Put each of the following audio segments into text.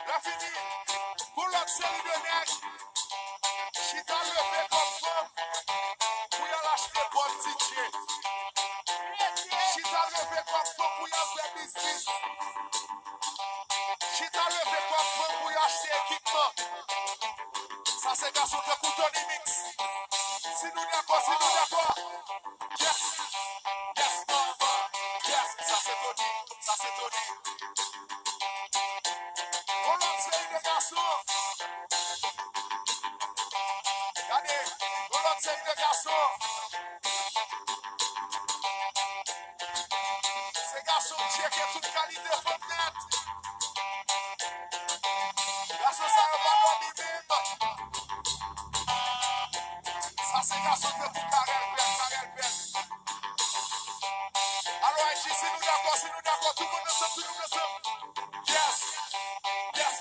La fini, pour l'autre série de nègres, qui t'a levé comme femme, pour y aller acheter bon ticket. Qui t'a levé comme femme, pour y aller faire business. Qui t'a levé comme femme, pour y acheter équipement. Ça c'est garçon de coup Tonymix. Si nous d'accord, si nous d'accord. Yes, yes, yes, ça c'est Tony, ça c'est Tony. On lance série de garçons. Regardez, on lance série de garçons. Ces garçons checkent toute qualité fenêtre. Garçons, ça ne va pas même. Ça c'est garçon de tout carrel peine. Alors ici, si nous d'accord, tout le monde ensemble, tout le monde ensemble. Yes, yes, yes,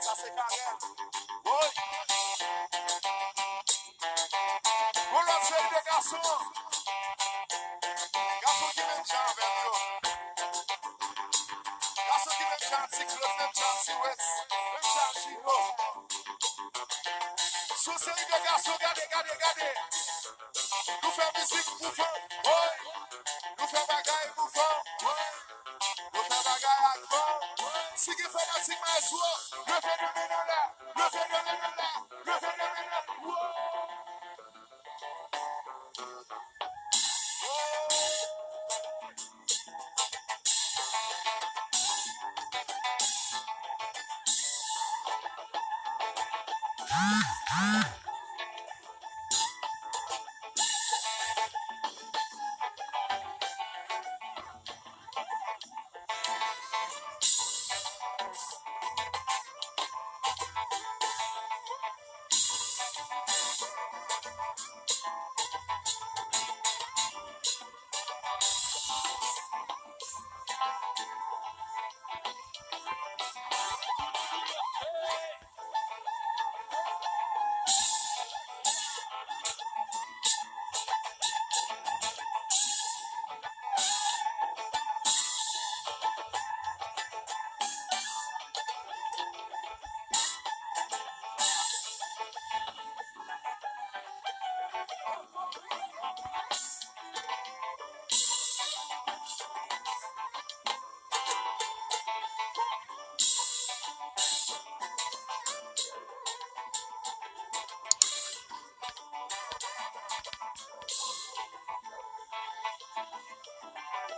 ça c'est carrel. Oui. On lance série de garçons. Garçons qui même chant avec nous. Garçons qui même chant cyclone, même chant Siwets, même chant Chico. Sous série de garçons, regardez. Nous faisons musique, nous faisons. Oui. Nous faisons bagaille, nous faisons. Oui. Nous faisons bagaille à fond. Si qui fait la musique, maestro, le phénomène là.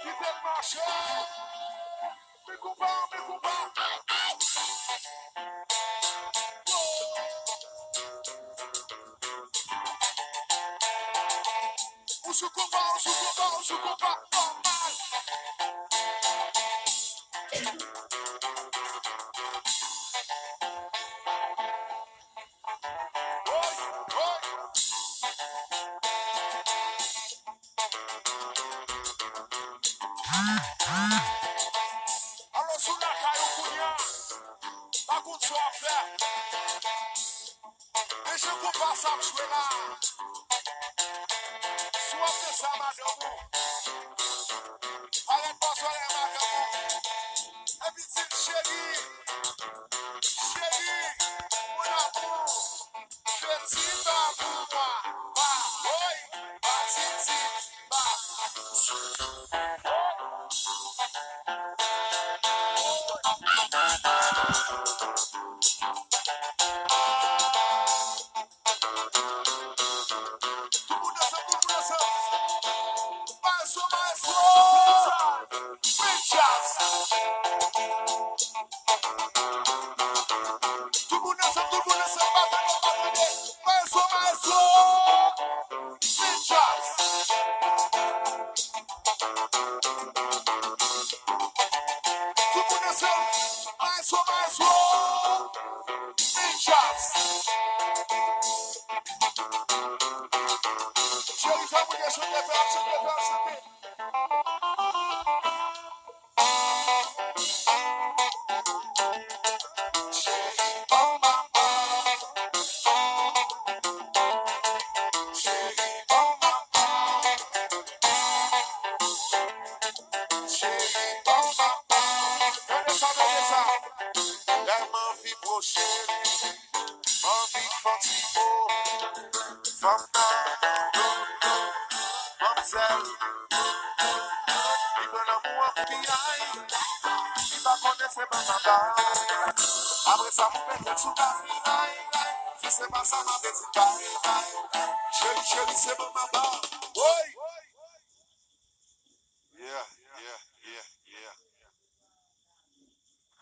Quittez le marché. Me coupa. On se coupa. Normal. Alors sous la caille au Kounia, pas qu'on soit fait. Et je coupa ça me jouer là. Soit fait ça madame. Arrête pas soirée madame. Et puis c'est chérie, mon amour. Je tire pas pour moi. Va, oui, va, titi, va. Regardez ça. Elle m'envie prochaine. M'envie fantimo. Femme mamselle. Il veut l'amour en piaille. Il va connaître pas ma barre. Après ça, vous mettez sous la vie. Si c'est pas ça, ma petite barre. Chérie, c'est pas ma barre. Oui. Yeah.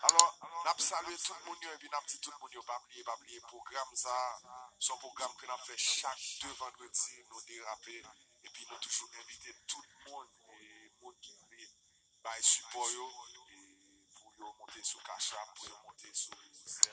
Alors, n'a salué tout le monde et puis n'a dit tout le monde pas oublier programme ça, son programme que n'a fait chaque 2 vendredis nous déraper et puis nous toujours inviter tout le monde et monde qui veut bah support yo et pour yo monter sur Cacha, pour yo monter sur Zelle